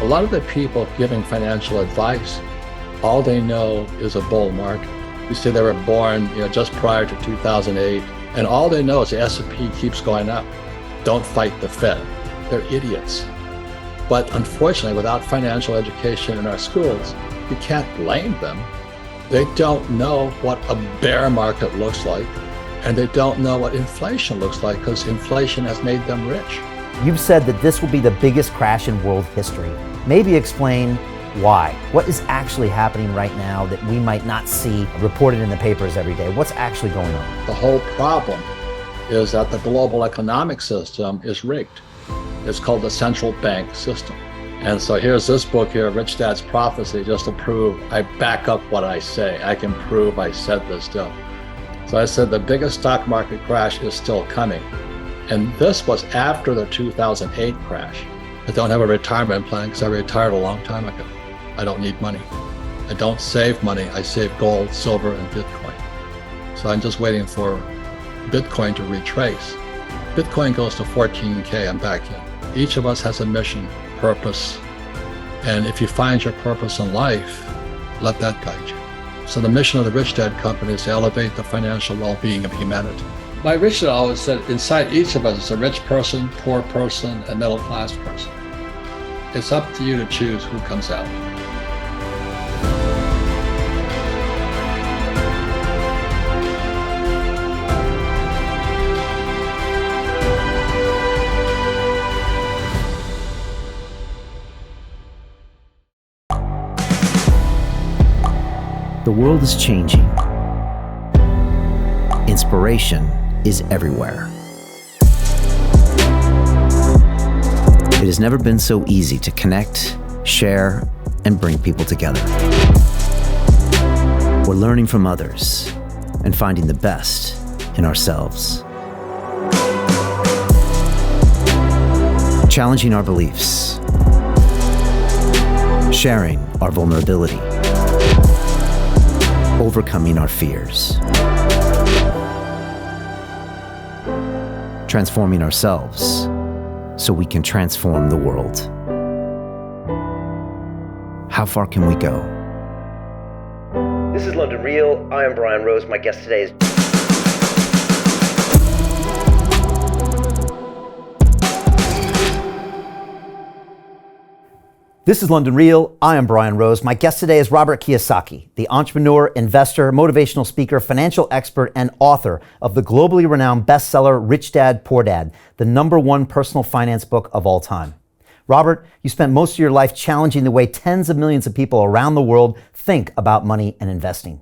A lot of the people giving financial advice, all they know is a bull market. You see, they were born, just prior to 2008, and all they know is the S&P keeps going up. Don't fight the Fed. They're idiots. But unfortunately, without financial education in our schools, you can't blame them. They don't know what a bear market looks like, and they don't know what inflation looks like, because inflation has made them rich. You've said that this will be the biggest crash in world history. Maybe explain why. What is actually happening right now that we might not see reported in the papers every day? What's actually going on? The whole problem is that the global economic system is rigged. It's called the central bank system. And so here's this book here, Rich Dad's Prophecy, just to prove I back up what I say. I can prove I said this stuff. So I said the biggest stock market crash is still coming. And this was after the 2008 crash. I don't have a retirement plan because I retired a long time ago. I don't need money. I don't save money. I save gold, silver, and Bitcoin. So I'm just waiting for Bitcoin to retrace. Bitcoin goes to 14K, I'm back in. Each of us has a mission, purpose. And if you find your purpose in life, let that guide you. So the mission of the Rich Dad Company is to elevate the financial well-being of humanity. My Rich Dad always said inside each of us is a rich person, poor person, and middle-class person. It's up to you to choose who comes out. The world is changing. Inspiration is everywhere. It has never been so easy to connect, share, and bring people together. We're learning from others and finding the best in ourselves. Challenging our beliefs. Sharing our vulnerability. Overcoming our fears. Transforming ourselves so we can transform the world. How far can we go? This is London Real. I am Brian Rose. My guest today is... This is London Real. I am Brian Rose. My guest today is Robert Kiyosaki, the entrepreneur, investor, motivational speaker, financial expert, and author of the globally renowned bestseller, Rich Dad, Poor Dad, the #1 personal finance book of all time. Robert, you spent most of your life challenging the way tens of millions of people around the world think about money and investing.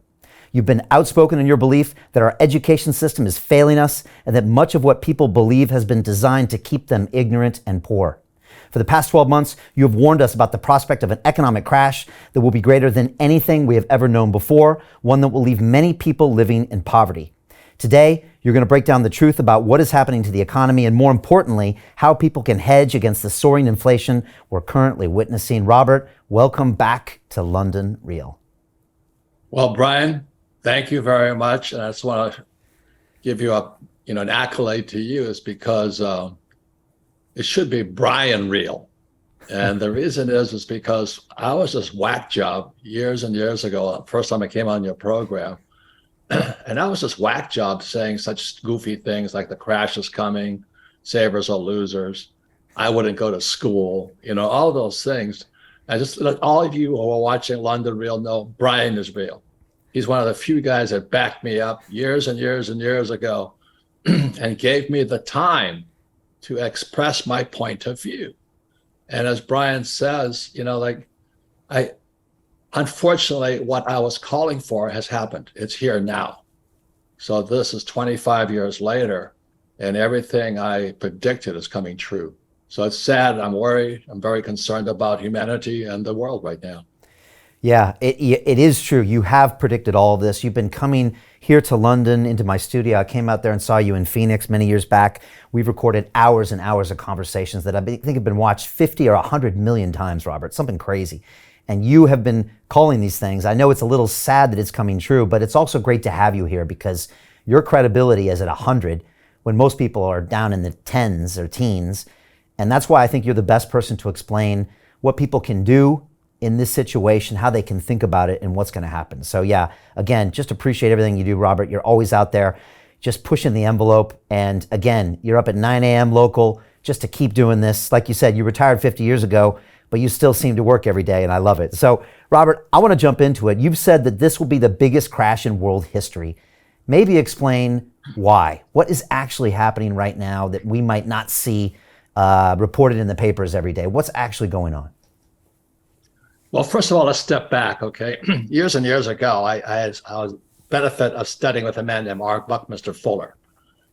You've been outspoken in your belief that our education system is failing us and that much of what people believe has been designed to keep them ignorant and poor. For the past 12 months, you have warned us about the prospect of an economic crash that will be greater than anything we have ever known before, one that will leave many people living in poverty. Today, you're going to break down the truth about what is happening to the economy and, more importantly, how people can hedge against the soaring inflation we're currently witnessing. Robert, welcome back to London Real. Well, Brian, thank you very much. And I just want to give you an accolade to you, is because it should be Brian Real. And the reason is because I was this whack job years and years ago, first time I came on your program. And I was this whack job saying such goofy things like the crash is coming, savers are losers, I wouldn't go to school, all those things. I just let all of you who are watching London Real know Brian is real. He's one of the few guys that backed me up years and years and years ago and gave me the time to express my point of view. And as Brian says, unfortunately, what I was calling for has happened. It's here now. So this is 25 years later, and everything I predicted is coming true. So it's sad, I'm worried, I'm very concerned about humanity and the world right now. Yeah, it is true. You have predicted all of this. You've been coming here to London into my studio. I came out there and saw you in Phoenix many years back. We've recorded hours and hours of conversations that I think have been watched 50 or 100 million times, Robert, something crazy. And you have been calling these things. I know it's a little sad that it's coming true, but it's also great to have you here because your credibility is at 100 when most people are down in the tens or teens. And that's why I think you're the best person to explain what people can do in this situation, how they can think about it, and what's going to happen. So yeah, again, just appreciate everything you do, Robert. You're always out there just pushing the envelope. And again, you're up at 9 a.m. local just to keep doing this. Like you said, you retired 50 years ago, but you still seem to work every day, and I love it. So Robert, I want to jump into it. You've said that this will be the biggest crash in world history. Maybe explain why. What is actually happening right now that we might not see reported in the papers every day? What's actually going on? Well, first of all, let's step back, okay? Years and years ago, I was benefit of studying with a man named Buckminster Fuller.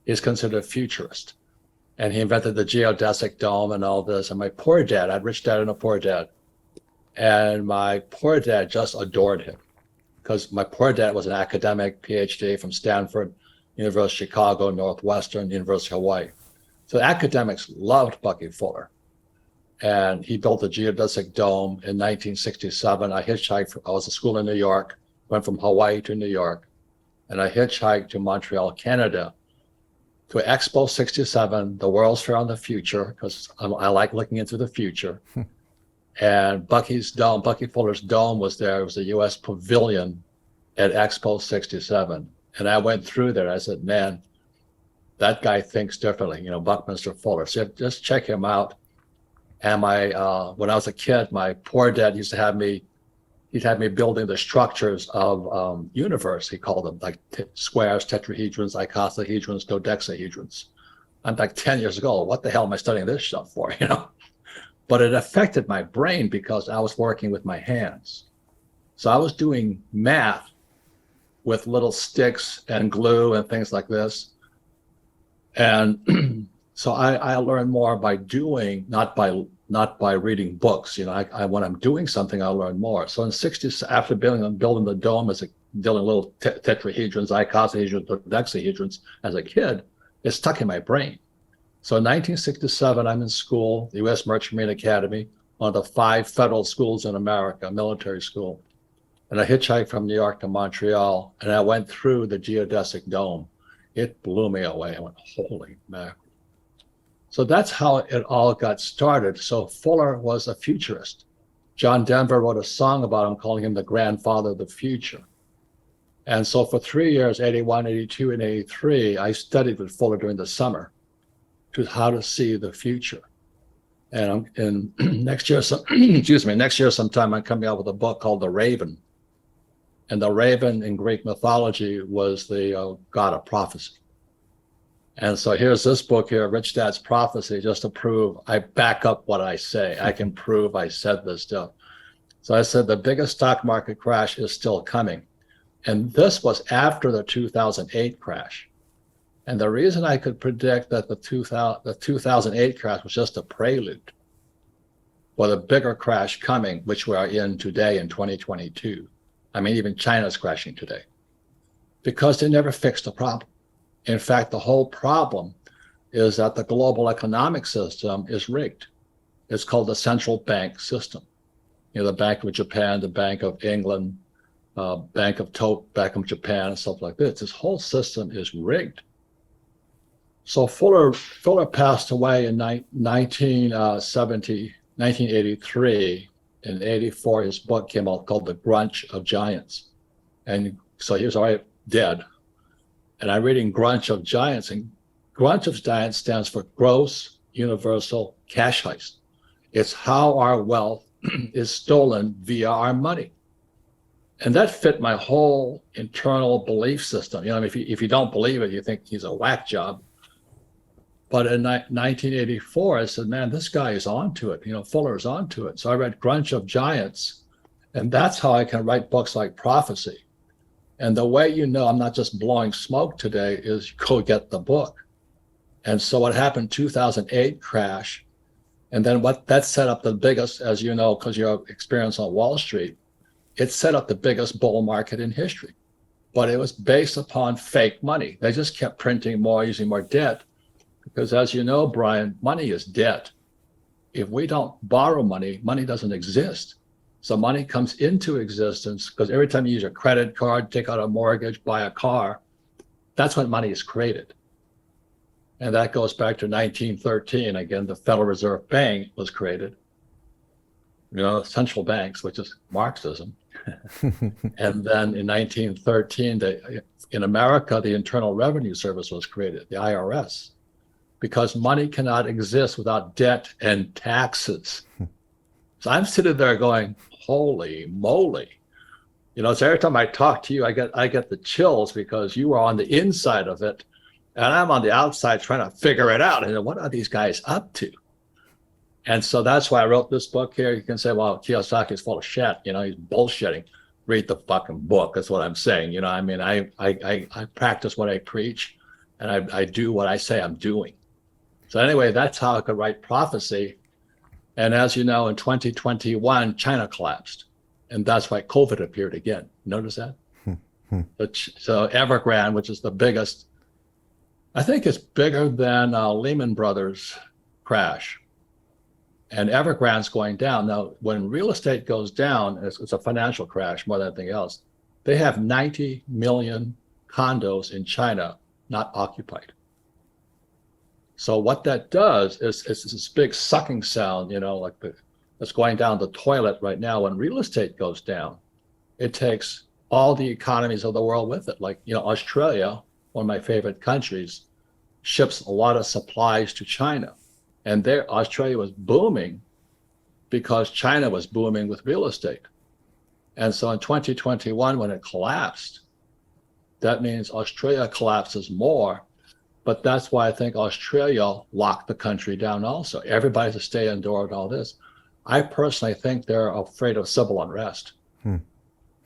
He's considered a futurist. And he invented the geodesic dome and all this. And my poor dad, I had a rich dad and a poor dad. And my poor dad just adored him because my poor dad was an academic PhD from Stanford, University of Chicago, Northwestern, University of Hawaii. So the academics loved Bucky Fuller. And he built the geodesic dome in 1967. I hitchhiked. I was at school in New York, went from Hawaii to New York, and I hitchhiked to Montreal, Canada, to Expo 67, the World's Fair on the Future, because I like looking into the future. And Bucky Fuller's dome was there. It was a U.S. pavilion at Expo 67. And I went through there. I said, man, that guy thinks differently, Buckminster Fuller. So just check him out. And when I was a kid, my poor dad used to have me building the structures of universe. He called them like squares, tetrahedrons, icosahedrons, dodecahedrons. I'm like 10 years ago. What the hell am I studying this stuff for, But it affected my brain because I was working with my hands. So I was doing math with little sticks and glue and things like this. And so I learn more by doing, not by reading books. When I'm doing something, I learn more. So in '60s, after building the dome building little tetrahedrons, icosahedrons, dodecahedrons as a kid, it stuck in my brain. So in 1967, I'm in school, the U.S. Merchant Marine Academy, one of the 5 federal schools in America, military school. And I hitchhiked from New York to Montreal, and I went through the geodesic dome. It blew me away. I went, holy mackerel. So that's how it all got started. So Fuller was a futurist. John Denver wrote a song about him, calling him the grandfather of the future. And so for 3 years, 81, 82, and 83, I studied with Fuller during the summer to how to see the future. And next year sometime, I'm coming out with a book called The Raven. And the raven in Greek mythology was the god of prophecy. And so here's this book here, Rich Dad's Prophecy, just to prove I back up what I say. I can prove I said this stuff. So I said the biggest stock market crash is still coming. And this was after the 2008 crash. And the reason I could predict that the 2008 crash was just a prelude for the bigger crash coming, which we are in today in 2022. I mean, even China's crashing today because they never fixed the problem. In fact, the whole problem is that the global economic system is rigged. It's called the central bank system. The Bank of Japan, the Bank of England, Bank of Japan, and stuff like this. This whole system is rigged. So Fuller passed away in 1983. In 84, his book came out called The Grunch of Giants. And so he was already dead. And I'm reading Grunch of Giants, and Grunch of Giants stands for Gross Universal Cash Heist. It's how our wealth is stolen via our money. And that fit my whole internal belief system. If you don't believe it, you think he's a whack job. But in 1984, I said, man, this guy is onto it. Fuller is onto it. So I read Grunch of Giants, and that's how I can write books like Prophecy. And the way I'm not just blowing smoke today is go get the book. And so what happened, 2008 crash, and then what that set up the biggest, as you know, because your experience on Wall Street, it set up the biggest bull market in history. But it was based upon fake money. They just kept printing more, using more debt. Because as you know, Brian, money is debt. If we don't borrow money, money doesn't exist. So money comes into existence because every time you use a credit card, take out a mortgage, buy a car, that's when money is created. And that goes back to 1913. Again, the Federal Reserve Bank was created. central banks, which is Marxism. And then in 1913, in America, the Internal Revenue Service was created, the IRS, because money cannot exist without debt and taxes. So I'm sitting there going, holy moly. So every time I talk to you, I get the chills because you are on the inside of it and I'm on the outside trying to figure it out. And what are these guys up to? And so that's why I wrote this book here. You can say, well, Kiyosaki is full of shit. He's bullshitting. Read the fucking book. That's what I'm saying. I practice what I preach and I do what I say I'm doing. So anyway, that's how I could write prophecy. And as you know, in 2021, China collapsed. And that's why COVID appeared again. Notice that? So Evergrande, which is the biggest, I think it's bigger than Lehman Brothers crash. And Evergrande's going down. Now, when real estate goes down, it's a financial crash more than anything else. They have 90 million condos in China not occupied. So what that does is it's this big sucking sound, like that's going down the toilet right now. When real estate goes down, it takes all the economies of the world with it. Like, Australia, one of my favorite countries, ships a lot of supplies to China. And there, Australia was booming because China was booming with real estate. And so in 2021, when it collapsed, that means Australia collapses more. But that's why I think Australia locked the country down also. Everybody's to stay indoors and all this. I personally think they're afraid of civil unrest.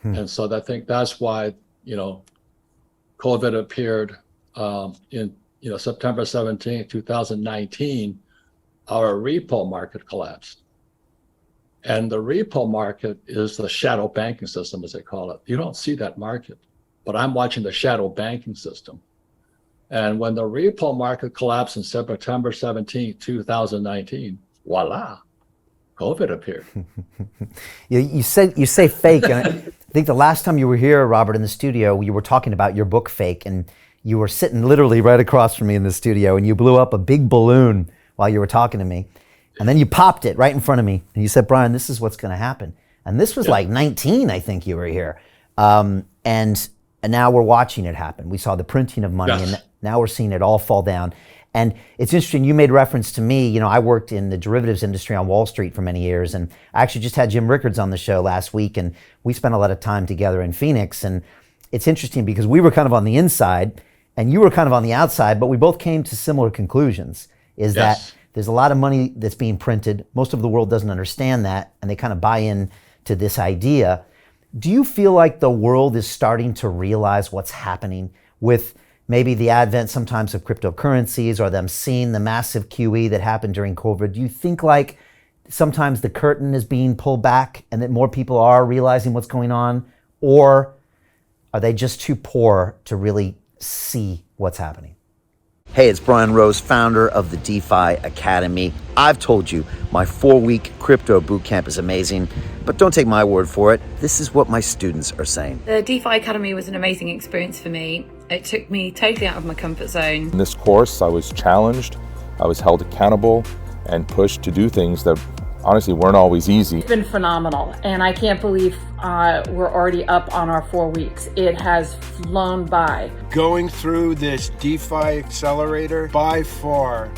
And so I think that's why, COVID appeared in, September 17, 2019, our repo market collapsed. And the repo market is the shadow banking system, as they call it. You don't see that market, but I'm watching the shadow banking system. And when the repo market collapsed in September 17, 2019, voila, COVID appeared. You say fake, and I think the last time you were here, Robert, in the studio, you were talking about your book Fake, and you were sitting literally right across from me in the studio, and you blew up a big balloon while you were talking to me, and then you popped it right in front of me, and you said, Brian, this is what's going to happen. And this was like 19, I think you were here. And now we're watching it happen. We saw the printing of money, and now we're seeing it all fall down. And it's interesting, you made reference to me. I worked in the derivatives industry on Wall Street for many years, and I actually just had Jim Rickards on the show last week, and we spent a lot of time together in Phoenix. And it's interesting because we were kind of on the inside, and you were kind of on the outside, but we both came to similar conclusions, is that there's a lot of money that's being printed. Most of the world doesn't understand that, and they kind of buy in to this idea. Do you feel like the world is starting to realize what's happening with maybe the advent sometimes of cryptocurrencies, or them seeing the massive QE that happened during COVID? Do you think like sometimes the curtain is being pulled back and that more people are realizing what's going on? Or are they just too poor to really see what's happening? Hey, it's Brian Rose, founder of the DeFi Academy. I've told you my 4-week crypto bootcamp is amazing, but don't take my word for it. This is what my students are saying. The DeFi Academy was an amazing experience for me. It took me totally out of my comfort zone. In this course, I was challenged, I was held accountable, and pushed to do things that honestly weren't always easy. It's been phenomenal, and I can't believe we're already up on our 4 weeks. It has flown by. Going through this DeFi accelerator by far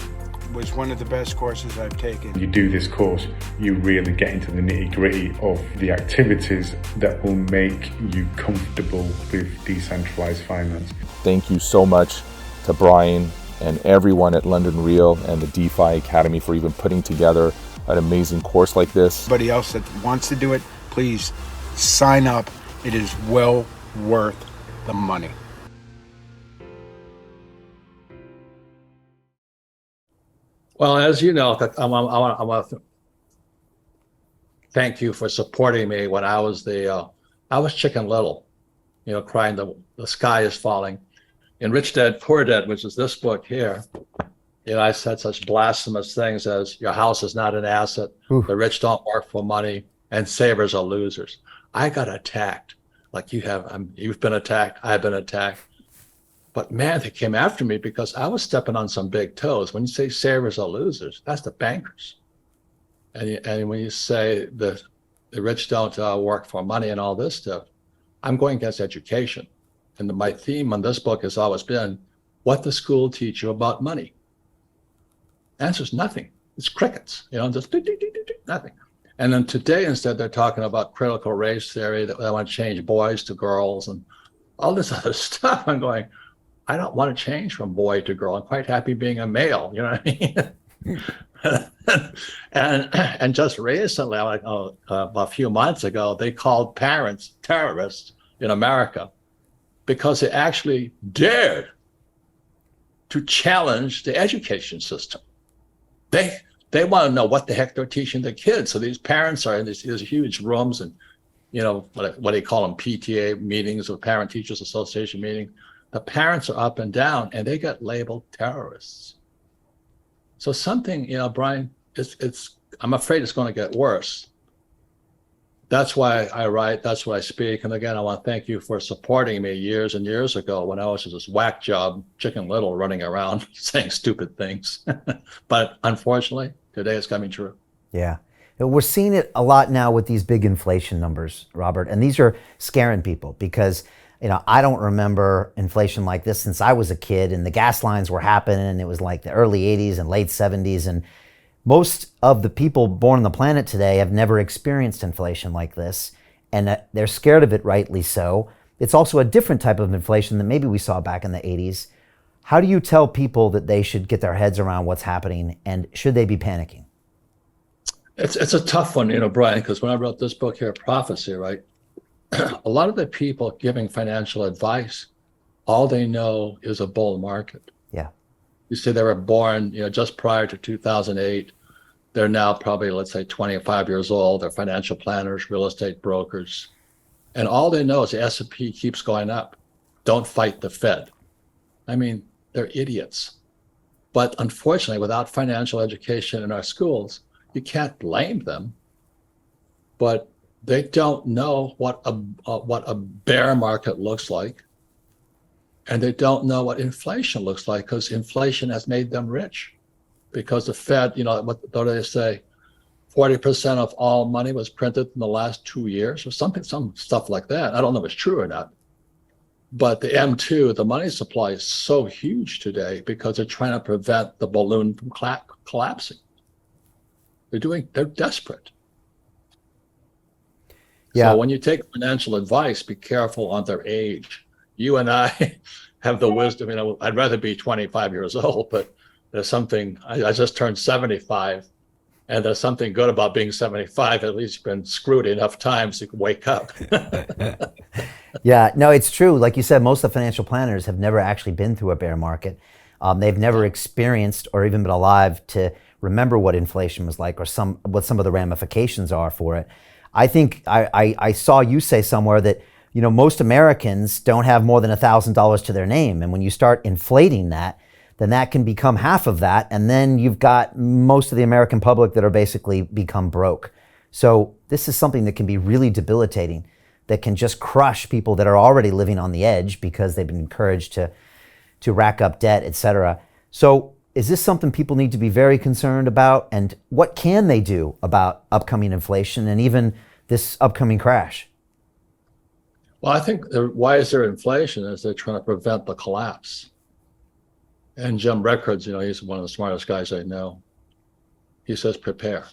was one of the best courses I've taken. You do this course, you really get into the nitty-gritty of the activities that will make you comfortable with decentralized finance. Thank you so much to Brian and everyone at London Real and the DeFi Academy for even putting together an amazing course like this. Anybody else that wants to do it, please sign up. It is well worth the money. Well, as you know, I want to thank you for supporting me when I was I was Chicken Little, crying the sky is falling. In Rich Dad, Poor Dad, which is this book here, I said such blasphemous things as your house is not an asset, the rich don't work for money, and savers are losers. I got attacked like you have. You've been attacked, I've been attacked. But man, they came after me because I was stepping on some big toes. When you say savers are losers, that's the bankers. And when you say the rich don't work for money and all this stuff, I'm going against education. And my theme on this book has always been, what does school teach you about money? Answer's nothing. It's crickets, just nothing. And then today, instead, they're talking about critical race theory, that they want to change boys to girls and all this other stuff. I'm going, I don't want to change from boy to girl. I'm quite happy being a male. You know what I mean? and just recently, about a few months ago, they called parents terrorists in America because they actually dared to challenge the education system. They want to know what the heck they're teaching the kids. So these parents are in these huge rooms and, what do you call them, PTA meetings or Parent Teachers Association meeting. The parents are up and down and they get labeled terrorists. So something, Brian, I'm afraid it's going to get worse. That's why I write, that's why I speak. And again, I want to thank you for supporting me years and years ago when I was just this whack job, Chicken Little, running around saying stupid things. But unfortunately, today it's coming true. Yeah. We're seeing it a lot now with these big inflation numbers, Robert, and these are scaring people because, I don't remember inflation like this since I was a kid, and the gas lines were happening, and it was like the early 80s and late 70s, and most of the people born on the planet today have never experienced inflation like this, and they're scared of it, rightly so. It's also a different type of inflation than maybe we saw back in the 80s. How do you tell people that they should get their heads around what's happening, and should they be panicking? It's a tough one, Brian, because when I wrote this book here, Prophecy, right? A lot of the people giving financial advice, all they know is a bull market. Yeah. You see, they were born, just prior to 2008. They're now probably, let's say, 25 years old. They're financial planners, real estate brokers. And all they know is the S&P keeps going up. Don't fight the Fed. I mean, they're idiots. But unfortunately, without financial education in our schools, you can't blame them. But they don't know what a bear market looks like. And they don't know what inflation looks like because inflation has made them rich. Because the Fed, what do they say? 40% of all money was printed in the last 2 years or something, some stuff like that. I don't know if it's true or not. But the M2, the money supply is so huge today because they're trying to prevent the balloon from collapsing. They're desperate. Yeah. So when you take financial advice, be careful on their age. You and I have the wisdom, I'd rather be 25 years old, but there's something, I just turned 75, and there's something good about being 75. At least you've been screwed enough times you can wake up. Yeah, no, it's true. Like you said, most of the financial planners have never actually been through a bear market. They've never experienced or even been alive to remember what inflation was like or what some of the ramifications are for it. I think I saw you say somewhere that most Americans don't have more than $1,000 to their name. And when you start inflating that, then that can become half of that. And then you've got most of the American public that are basically become broke. So this is something that can be really debilitating, that can just crush people that are already living on the edge because they've been encouraged to rack up debt, et cetera. So is this something people need to be very concerned about? And what can they do about upcoming inflation and even this upcoming crash? Well, I think why is there inflation is they're trying to prevent the collapse. And Jim Rickards, he's one of the smartest guys I know. He says, prepare,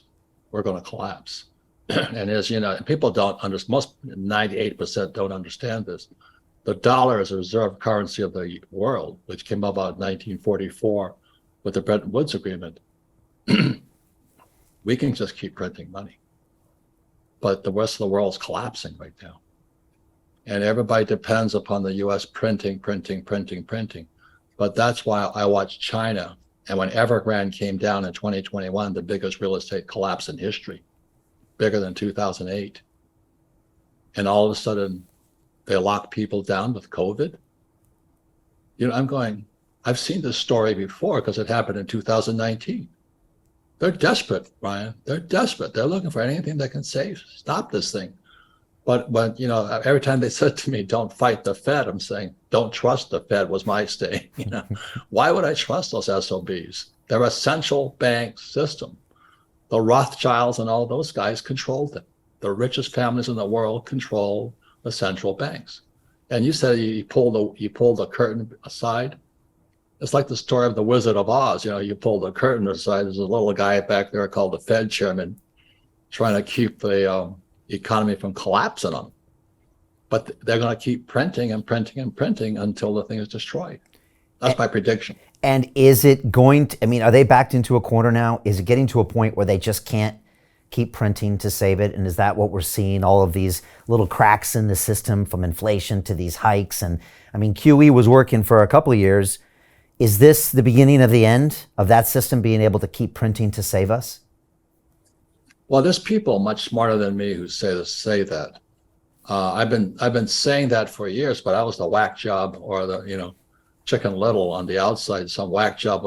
we're going to collapse. And as people don't understand, most 98% don't understand this. The dollar is a reserve currency of the world, which came about in 1944 with the Bretton Woods Agreement. We can just keep printing money. But the rest of the world's collapsing right now. And everybody depends upon the US printing. But that's why I watched China. And when Evergrande came down in 2021, the biggest real estate collapse in history, bigger than 2008. And all of a sudden, they locked people down with COVID. I've seen this story before because it happened in 2019. They're desperate, Brian. They're desperate. They're looking for anything that can stop this thing. But when, every time they said to me, don't fight the Fed, I'm saying, don't trust the Fed was my stay. Why would I trust those SOBs? They're a central bank system. The Rothschilds and all those guys controlled them. The richest families in the world control the central banks. And you said you pull the curtain aside. It's like the story of the Wizard of Oz. You pull the curtain aside. There's a little guy back there called the Fed chairman trying to keep the economy from collapsing on them. But they're going to keep printing and printing and printing until the thing is destroyed. That's my prediction. And is it going to, are they backed into a corner now? Is it getting to a point where they just can't keep printing to save it? And is that what we're seeing? All of these little cracks in the system, from inflation to these hikes. And QE was working for a couple of years. Is this the beginning of the end of that system being able to keep printing to save us? Well, there's people much smarter than me who say that. I've been saying that for years, but I was the whack job, or the Chicken Little on the outside, some whack job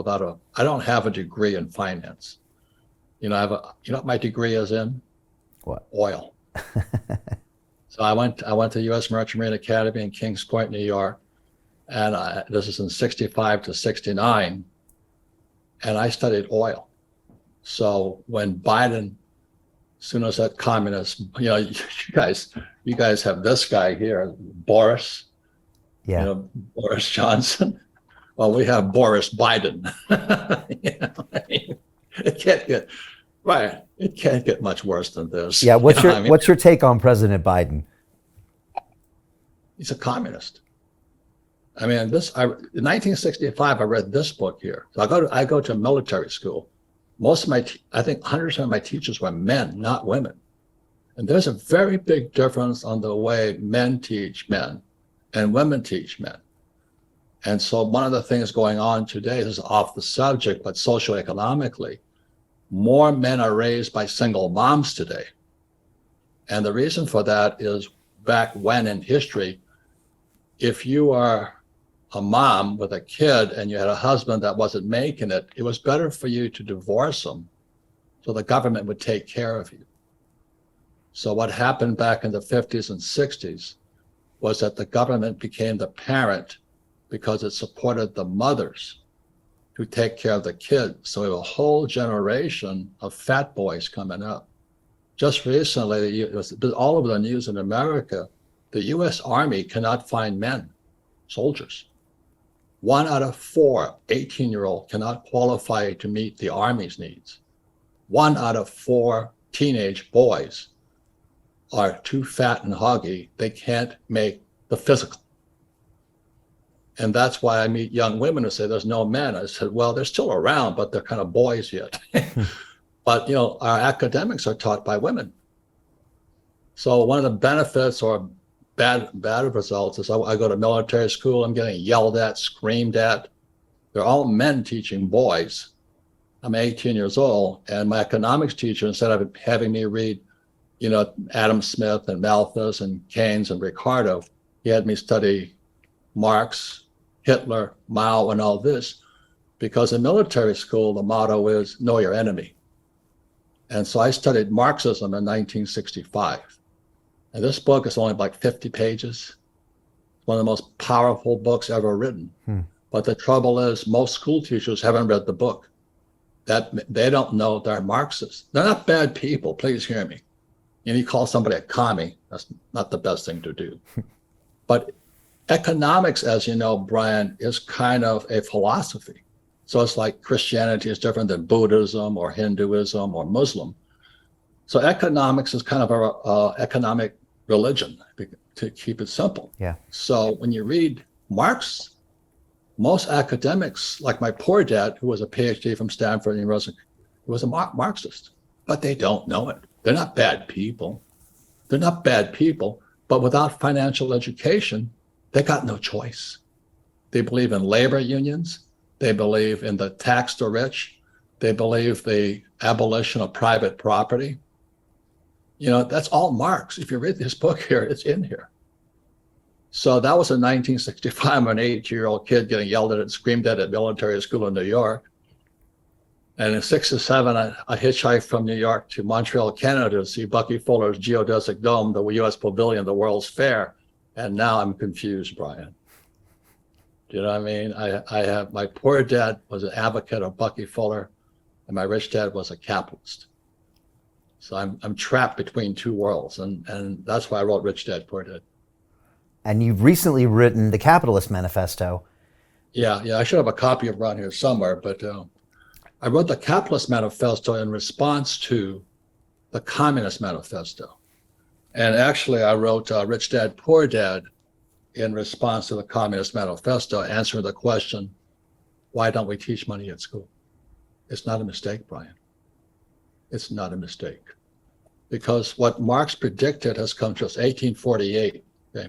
I don't have a degree in finance. I have what my degree is in? What? Oil. So I went to U.S. Merchant Marine Academy in Kings Point, New York, and this is in 65 to 69, and I studied oil. So when Biden, as soon as that communist, you guys have this guy here, Boris. Yeah. Boris Johnson. Well, we have Boris Biden. It can't get right. It can't get much worse than this. Yeah. What's your take on President Biden? He's a communist. In 1965, I read this book here. So I go to military school. Most of I think 100% of my teachers were men, not women. And there's a very big difference on the way men teach men and women teach men. And so one of the things going on today, this is off the subject, but socioeconomically, more men are raised by single moms today. And the reason for that is, back when in history, if you are a mom with a kid and you had a husband that wasn't making it, it was better for you to divorce him so the government would take care of you. So what happened back in the 50s and 60s was that the government became the parent because it supported the mothers who take care of the kids. So we have a whole generation of fat boys coming up. Just recently, it was all over the news in America, the US Army cannot find men, soldiers. 1 out of 4 18-year-olds cannot qualify to meet the Army's needs. 1 out of 4 teenage boys are too fat and hoggy. They can't make the physical. And that's why I meet young women who say there's no men. I said, well, they're still around, but they're kind of boys yet. But our academics are taught by women. So one of the benefits or bad results is I go to military school, I'm getting yelled at, screamed at. They're all men teaching boys. I'm 18 years old, and my economics teacher, instead of having me read, Adam Smith and Malthus and Keynes and Ricardo, he had me study Marx, Hitler, Mao, and all this, because in military school, the motto is know your enemy. And so I studied Marxism in 1965. And this book is only like 50 pages. It's one of the most powerful books ever written. But the trouble is, most school teachers haven't read the book. That they don't know they're Marxists. They're not bad people, please hear me. You call somebody a commie, that's not the best thing to do. But economics, as you know, Brian, is kind of a philosophy. So it's like Christianity is different than Buddhism or Hinduism or Muslim. So economics is kind of a economic religion, to keep it simple. Yeah. So when you read Marx, most academics, like my poor dad, who was a PhD from Stanford University, was a Marxist, but they don't know it. They're not bad people. They're not bad people, but without financial education, they got no choice. They believe in labor unions. They believe in the tax the rich. They believe the abolition of private property. That's all Marx. If you read this book here, it's in here. So that was in 1965. I'm an 8-year-old kid getting yelled at and screamed at military school in New York. And in 67, I hitchhiked from New York to Montreal, Canada to see Bucky Fuller's geodesic dome, the U.S. Pavilion, the World's Fair. And now I'm confused, Brian. Do you know what I mean? I have, my poor dad was an advocate of Bucky Fuller, and my rich dad was a capitalist. So I'm trapped between two worlds, and that's why I wrote Rich Dad Poor Dad. And you've recently written the Capitalist Manifesto. Yeah, I should have a copy of it around here somewhere, but I wrote the Capitalist Manifesto in response to the Communist Manifesto. And actually, I wrote Rich Dad Poor Dad in response to the Communist Manifesto, answering the question, why don't we teach money at school? It's not a mistake, Brian. It's not a mistake. Because what Marx predicted has come to us, 1848. Okay?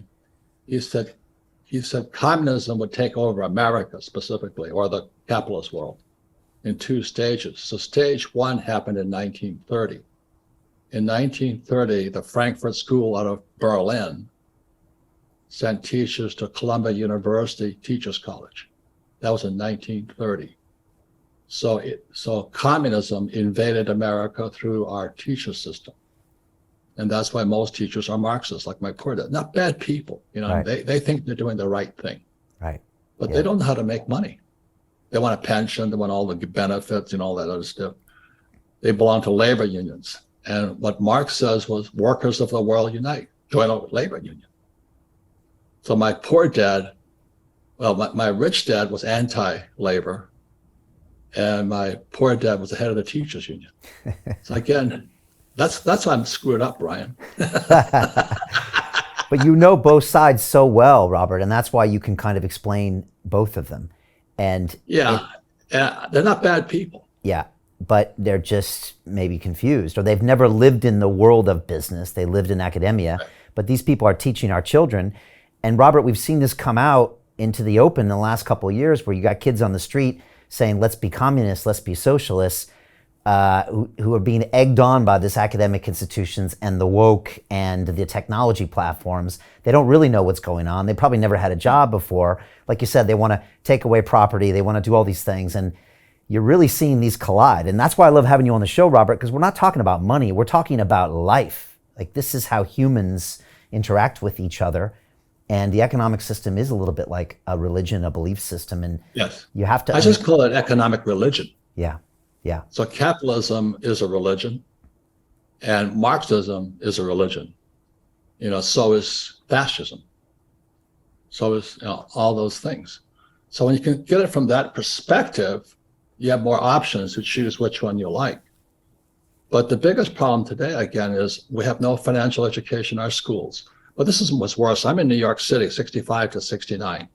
He said communism would take over America specifically, or the capitalist world, in two stages. So stage one happened in 1930. In 1930, the Frankfurt School out of Berlin sent teachers to Columbia University Teachers College. That was in 1930. So communism invaded America through our teacher system. And that's why most teachers are Marxists, like my poor dad. Not bad people, Right. they think they're doing the right thing, Right. but they don't know how to make money. They want a pension, they want all the benefits and all that other stuff. They belong to labor unions. And what Marx says was, workers of the world unite, join a labor union. So my poor dad, my rich dad was anti-labor, and my poor dad was the head of the teachers union. So again, that's why I'm screwed up, Brian. But you know both sides so well, Robert, and that's why you can kind of explain both of them. And they're not bad people. yeah, but they're just maybe confused, or they've never lived in the world of business. They lived in academia, but these people are teaching our children. And Robert, we've seen this come out into the open in the last couple of years, where you got kids on the street saying, let's be communists, let's be socialists, who are being egged on by this academic institutions and the woke and the technology platforms. They don't really know what's going on. They probably never had a job before. Like you said, they want to take away property. They want to do all these things. And you're really seeing these collide. And that's why I love having you on the show, Robert, because we're not talking about money. We're talking about life. Like, this is how humans interact with each other. And the economic system is a little bit like a religion, a belief system. And Yes. you have to... I just call it economic religion. Yeah. Yeah. So capitalism is a religion, and Marxism is a religion. So is fascism. So is all those things. So when you can get it from that perspective, you have more options to choose which one you like. But the biggest problem today, again, is we have no financial education in our schools. But this is what's worse. I'm in New York City, 65 to 69,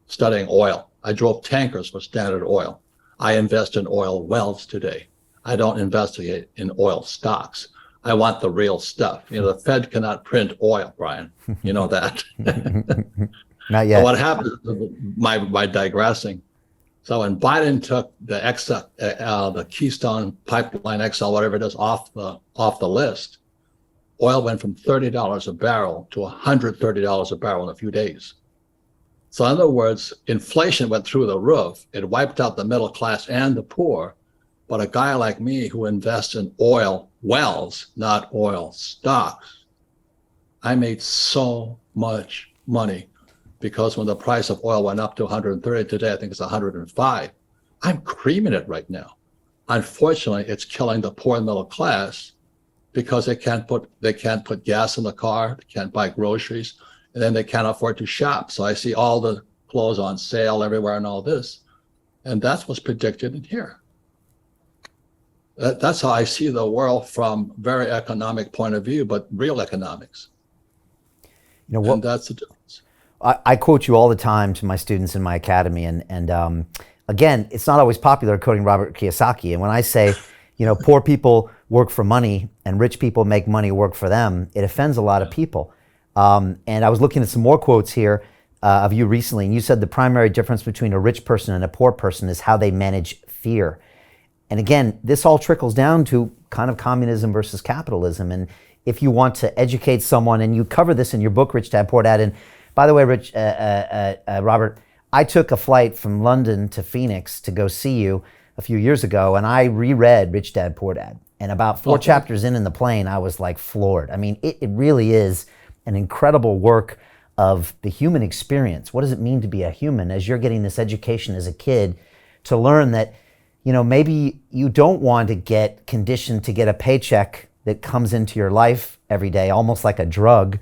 studying oil. I drove tankers for Standard Oil. I invest in oil wells today. I don't investigate in oil stocks. I want the real stuff. The Fed cannot print oil, Brian. You know that. Not yet. So what happened, by digressing, so when Biden took the Keystone Pipeline XL, whatever it is, off the list, oil went from $30 a barrel to $130 a barrel in a few days. So in other words, inflation went through the roof. It wiped out the middle class and the poor. But a guy like me who invests in oil wells, not oil stocks, I made so much money, because when the price of oil went up to 130 today, I think it's 105. I'm creaming it right now. Unfortunately, it's killing the poor and middle class, because they can't put gas in the car, they can't buy groceries, and then they can't afford to shop. So I see all the clothes on sale everywhere and all this. And that's what's predicted in here. That's how I see the world from very economic point of view, but real economics. And that's the difference. I quote you all the time to my students in my academy. And again, it's not always popular quoting Robert Kiyosaki. And when I say, poor people work for money and rich people make money work for them, it offends a lot of people. And I was looking at some more quotes here of you recently, and you said the primary difference between a rich person and a poor person is how they manage fear. And again, this all trickles down to kind of communism versus capitalism. And if you want to educate someone, and you cover this in your book, Rich Dad Poor Dad. And by the way, Robert, I took a flight from London to Phoenix to go see you a few years ago, and I reread Rich Dad Poor Dad. And about 4 chapters in the plane, I was like floored. I mean, it really is an incredible work of the human experience. What does it mean to be a human, as you're getting this education as a kid to learn that, maybe you don't want to get conditioned to get a paycheck that comes into your life every day, almost like a drug.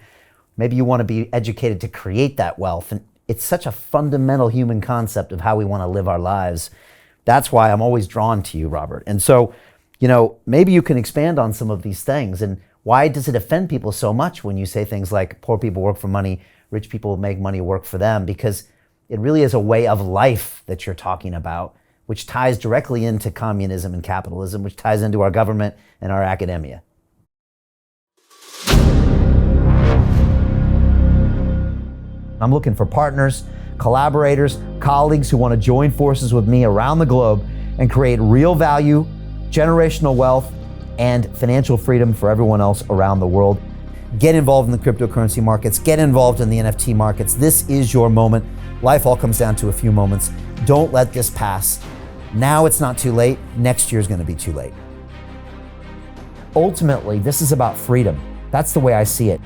Maybe you want to be educated to create that wealth. And it's such a fundamental human concept of how we want to live our lives. That's why I'm always drawn to you, Robert. And so, maybe you can expand on some of these things. And why does it offend people so much when you say things like poor people work for money, rich people make money work for them? Because it really is a way of life that you're talking about, which ties directly into communism and capitalism, which ties into our government and our academia. I'm looking for partners, collaborators, colleagues who want to join forces with me around the globe and create real value, generational wealth, and financial freedom for everyone else around the world. Get involved in the cryptocurrency markets, get involved in the NFT markets. This is your moment. Life all comes down to a few moments. Don't let this pass. Now it's not too late. Next year's going to be too late. Ultimately, this is about freedom. That's the way I see it.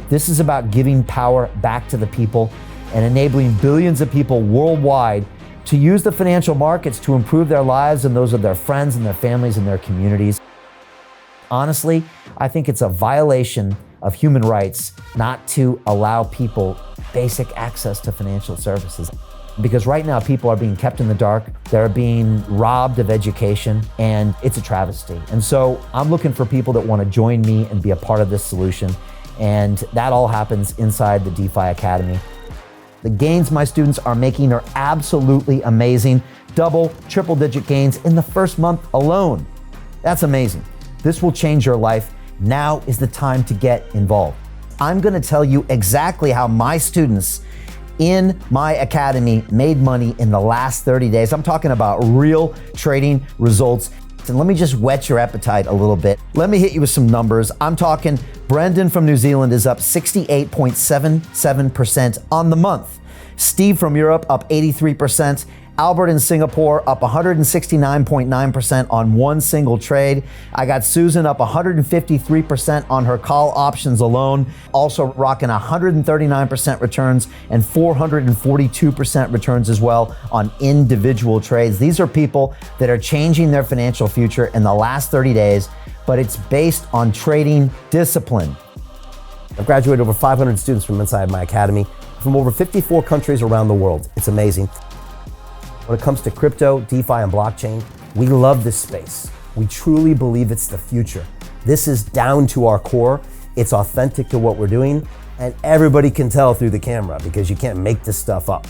This is about giving power back to the people and enabling billions of people worldwide to use the financial markets to improve their lives and those of their friends and their families and their communities. Honestly, I think it's a violation of human rights not to allow people basic access to financial services. Because right now people are being kept in the dark, they're being robbed of education, and it's a travesty. And so I'm looking for people that want to join me and be a part of this solution. And that all happens inside the DeFi Academy. The gains my students are making are absolutely amazing. Double, triple digit gains in the first month alone. That's amazing. This will change your life. Now is the time to get involved. I'm going to tell you exactly how my students in my academy made money in the last 30 days. I'm talking about real trading results. And let me just whet your appetite a little bit. Let me hit you with some numbers. I'm talking Brendan from New Zealand is up 68.77% on the month. Steve from Europe up 83%. Albert in Singapore up 169.9% on one single trade. I got Susan up 153% on her call options alone, also rocking 139% returns and 442% returns as well on individual trades. These are people that are changing their financial future in the last 30 days, but it's based on trading discipline. I've graduated over 500 students from inside my academy from over 54 countries around the world. It's amazing. When it comes to crypto, DeFi, and blockchain, we love this space. We truly believe it's the future. This is down to our core. It's authentic to what we're doing, and everybody can tell through the camera because you can't make this stuff up.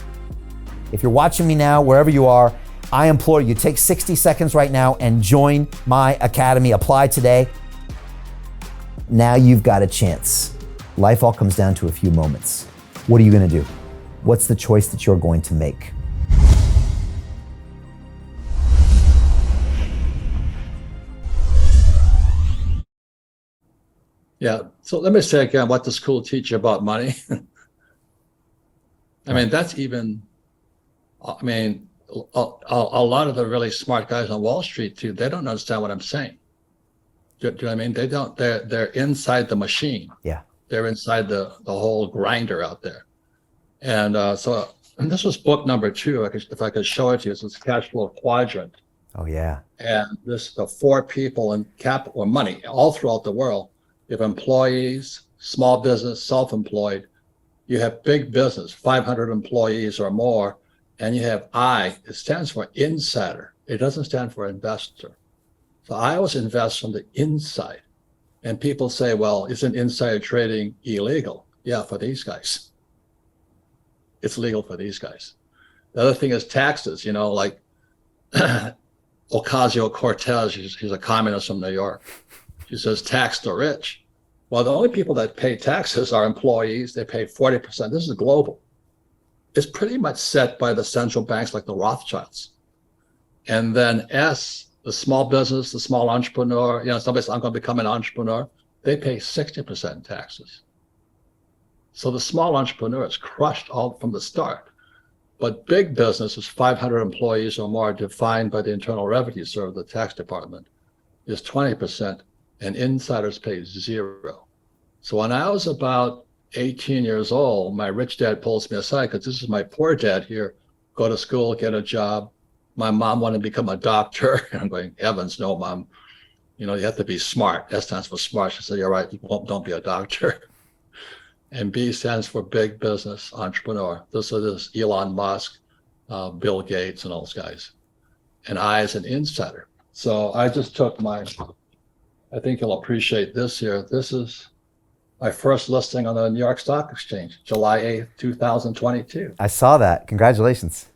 If you're watching me now, wherever you are, I implore you, take 60 seconds right now and join my academy. Apply today. Now you've got a chance. Life all comes down to a few moments. What are you going to do? What's the choice that you're going to make? Yeah. So let me say again, what does school teach you about money? I mean, that's even, I mean, a lot of the really smart guys on Wall Street too, they don't understand what I'm saying. Do you know what I mean? They don't, they're inside the machine. Yeah. They're inside the whole grinder out there. And and this was book number 2. If I could show it to you, this is Cash Flow Quadrant. Oh yeah. And this, the 4 people in capital or money all throughout the world. You have employees, small business, self-employed. You have big business, 500 employees or more. And you have I, it stands for insider. It doesn't stand for investor. So I always invest from the inside. And people say, well, isn't insider trading illegal? Yeah, for these guys. It's legal for these guys. The other thing is taxes, like Ocasio-Cortez, she's a communist from New York. She says tax the rich. Well, the only people that pay taxes are employees. They pay 40%. This is global. It's pretty much set by the central banks like the Rothschilds. And then S, the small business, the small entrepreneur, somebody says, I'm going to become an entrepreneur. They pay 60% taxes. So the small entrepreneur is crushed all from the start. But big business is 500 employees or more, defined by the Internal Revenue Service, the tax department, is 20%. And insiders pay 0. So when I was about 18 years old, my rich dad pulls me aside because this is my poor dad here. Go to school, get a job. My mom wanted to become a doctor. And I'm going, heavens, no, Mom. You have to be smart. S stands for smart. She said, you're right. Don't be a doctor. And B stands for big business entrepreneur. This is Elon Musk, Bill Gates, and all those guys. And I as an insider. So I just took I think you'll appreciate this here. This is my first listing on the New York Stock Exchange, July 8th, 2022. I saw that. Congratulations.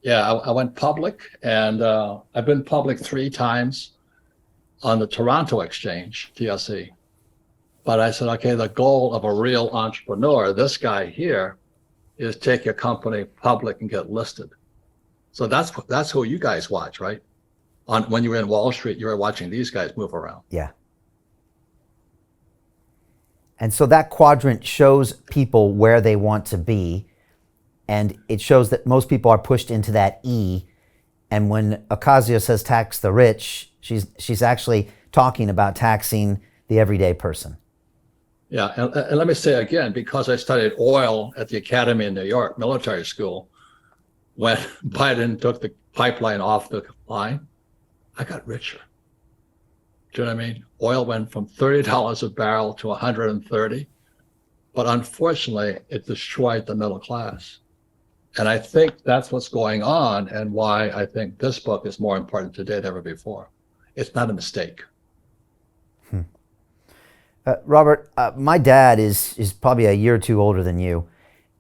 Yeah, I went public, and I've been public 3 times on the Toronto Exchange, TSE. But I said, okay, the goal of a real entrepreneur, this guy here, is take your company public and get listed. So that's who you guys watch, right? When you were in Wall Street, you were watching these guys move around. Yeah. And so that quadrant shows people where they want to be. And it shows that most people are pushed into that E. And when Ocasio says tax the rich, she's actually talking about taxing the everyday person. Yeah, and let me say again, because I studied oil at the Academy in New York, military school, when Biden took the pipeline off the line, I got richer. Do you know what I mean? Oil went from $30 a barrel to $130, but unfortunately, it destroyed the middle class. And I think that's what's going on, and why I think this book is more important today than ever before. It's not a mistake. Robert, my dad is probably a year or two older than you,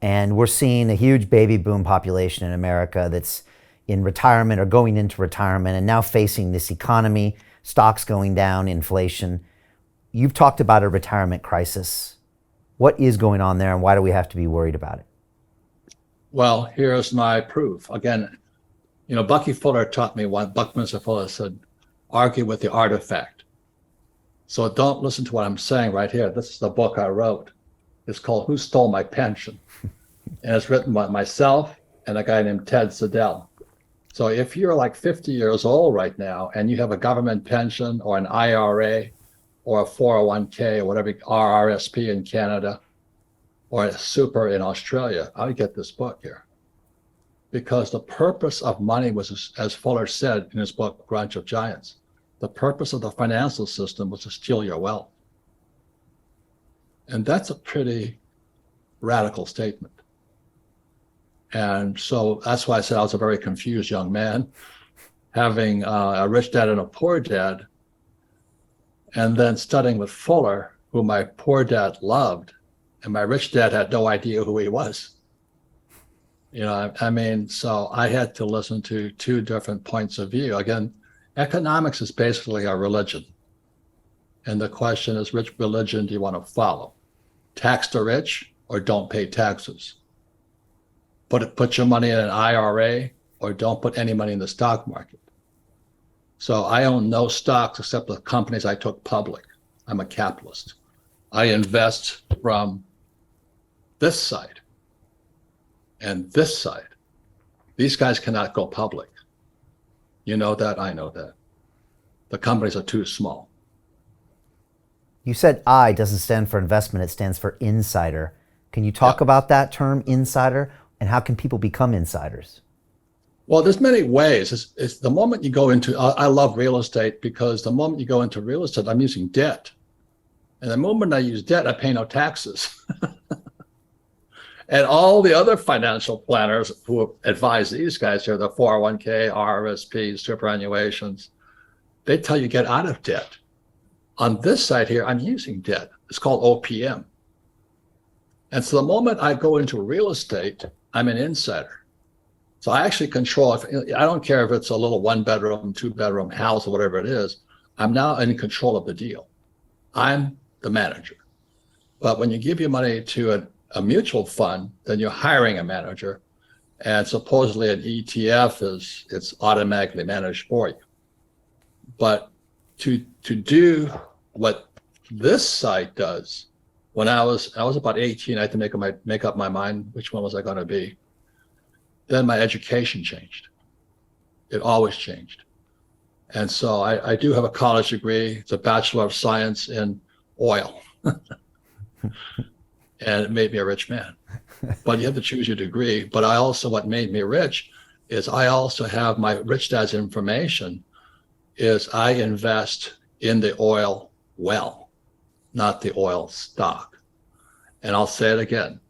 and we're seeing a huge baby boom population in America that's in retirement or going into retirement and now facing this economy, stocks going down, inflation. You've talked about a retirement crisis. What is going on there, and why do we have to be worried about it? Well, here's my proof. Again, Bucky Fuller taught me one. Buckminster Fuller said, argue with the artifact. So don't listen to what I'm saying right here. This is the book I wrote. It's called Who Stole My Pension? And it's written by myself and a guy named Ted Siddell. So if you're like 50 years old right now and you have a government pension or an IRA or a 401k or whatever, RRSP in Canada or a super in Australia, I get this book here. Because the purpose of money was, as Fuller said in his book, Grunch of Giants, the purpose of the financial system was to steal your wealth. And that's a pretty radical statement. And so that's why I said I was a very confused young man, having a rich dad and a poor dad, and then studying with Fuller, who my poor dad loved, and my rich dad had no idea who he was. So I had to listen to 2 different points of view. Again, economics is basically a religion. And the question is, which religion do you want to follow? Tax the rich or don't pay taxes? Put your money in an IRA or don't put any money in the stock market. So I own no stocks except the companies I took public. I'm a capitalist. I invest from this side and this side. These guys cannot go public. You know that, I know that. The companies are too small. You said I doesn't stand for investment, it stands for insider. Can you talk about that term, insider, and how can people become insiders? Well, there's many ways. It's the moment you go into, I love real estate because the moment you go into real estate, I'm using debt. And the moment I use debt, I pay no taxes. And all the other financial planners who advise these guys here, the 401k, RRSP, superannuations, they tell you get out of debt. On this side here, I'm using debt. It's called OPM. And so the moment I go into real estate, I'm an insider. So I actually control, I don't care if it's a little 1-bedroom, 2-bedroom house or whatever it is, I'm now in control of the deal. I'm the manager. But when you give your money to a mutual fund, then you're hiring a manager, and supposedly an ETF it's automatically managed for you. But to do what this site does, when I was about 18, I had to make up my mind which one was I going to be. Then my education changed. It always changed. And so I do have a college degree. It's a Bachelor of Science in oil. And it made me a rich man. But you have to choose your degree. But what made me rich is I also have my rich dad's information is I invest in the oil well, not the oil stock. And I'll say it again,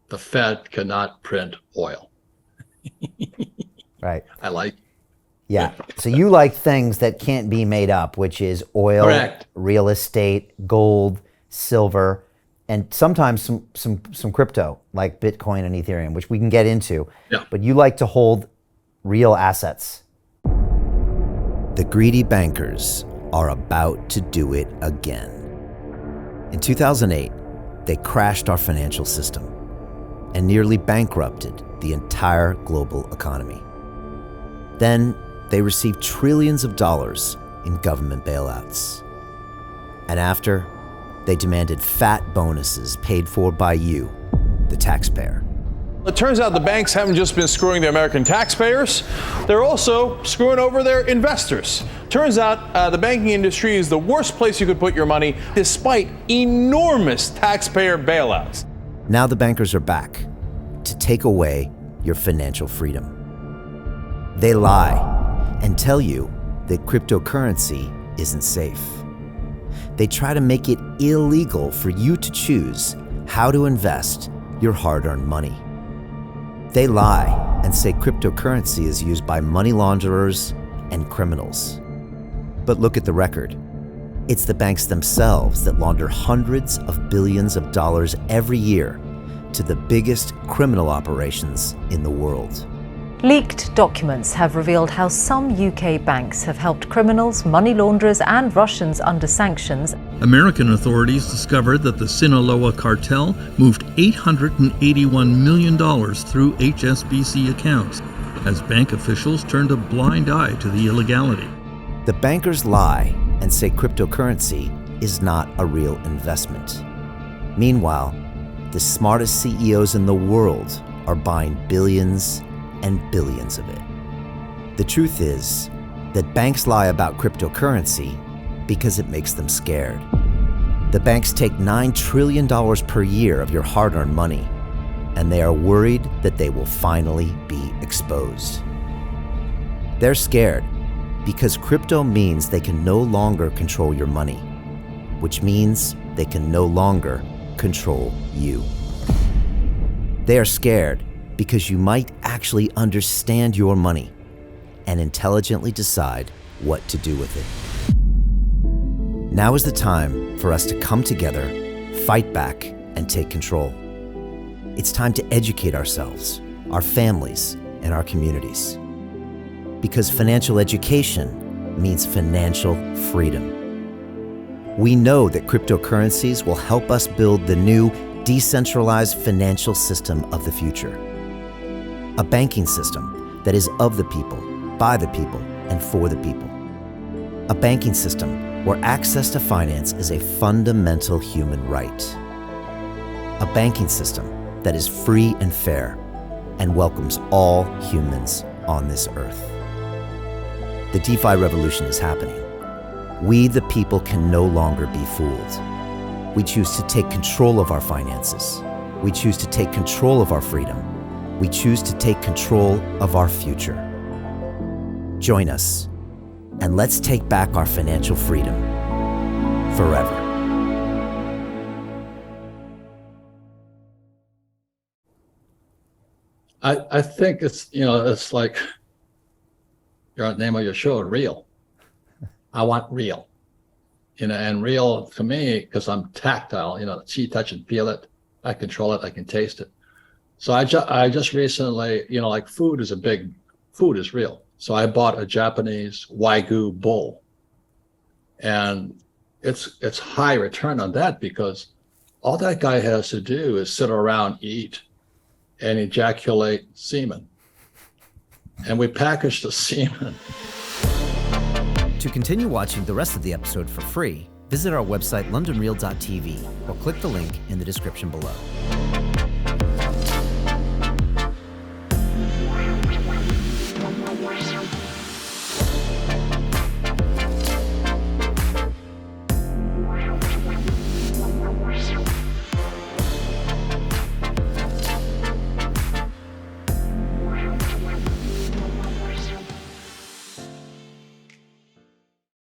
the Fed cannot print oil. Right. I like. Yeah. So you like things that can't be made up, which is oil, Correct. real estate, gold, silver, and sometimes some crypto like Bitcoin and Ethereum, which we can get into. Yeah. But you like to hold real assets. The greedy bankers are about to do it again. In 2008, they crashed our financial system and nearly bankrupted the entire global economy. Then they received trillions of dollars in government bailouts. And after, they demanded fat bonuses paid for by you, the taxpayer. It turns out the banks haven't just been screwing the American taxpayers, they're also screwing over their investors. Turns out the banking industry is the worst place you could put your money, despite enormous taxpayer bailouts. Now the bankers are back to take away your financial freedom. They lie and tell you that cryptocurrency isn't safe. They try to make it illegal for you to choose how to invest your hard-earned money. They lie and say cryptocurrency is used by money launderers and criminals. But look at the record. It's the banks themselves that launder hundreds of billions of dollars every year to the biggest criminal operations in the world. Leaked documents have revealed how some UK banks have helped criminals, money launderers and Russians under sanctions. American authorities discovered that the Sinaloa cartel moved $881 million through HSBC accounts as bank officials turned a blind eye to the illegality. The bankers lie and say cryptocurrency is not a real investment. Meanwhile, the smartest CEOs in the world are buying billions and billions of it. The truth is that banks lie about cryptocurrency because it makes them scared. The banks take $9 trillion per year of your hard-earned money, and they are worried that they will finally be exposed. They're scared because crypto means they can no longer control your money, which means they can no longer control you. They are scared because you might actually understand your money and intelligently decide what to do with it. Now is the time for us to come together, fight back, and take control. It's time to educate ourselves, our families, and our communities. Because financial education means financial freedom. We know that cryptocurrencies will help us build the new decentralized financial system of the future. A banking system that is of the people, by the people, and for the people. A banking system where access to finance is a fundamental human right. A banking system that is free and fair and welcomes all humans on this earth. The DeFi revolution is happening. We, the people, can no longer be fooled. We choose to take control of our finances. We choose to take control of our freedom. We choose to take control of our future. Join us, and let's take back our financial freedom forever. I think it's like your name of your show, Real. I want real. And real to me, because I'm tactile, see, touch, and feel it. I control it, I can taste it. So I just recently, like food is real. So I bought a Japanese Wagyu bull, and it's high return on that because all that guy has to do is sit around, eat, and ejaculate semen. And we package the semen. To continue watching the rest of the episode for free, visit our website londonreal.tv or click the link in the description below.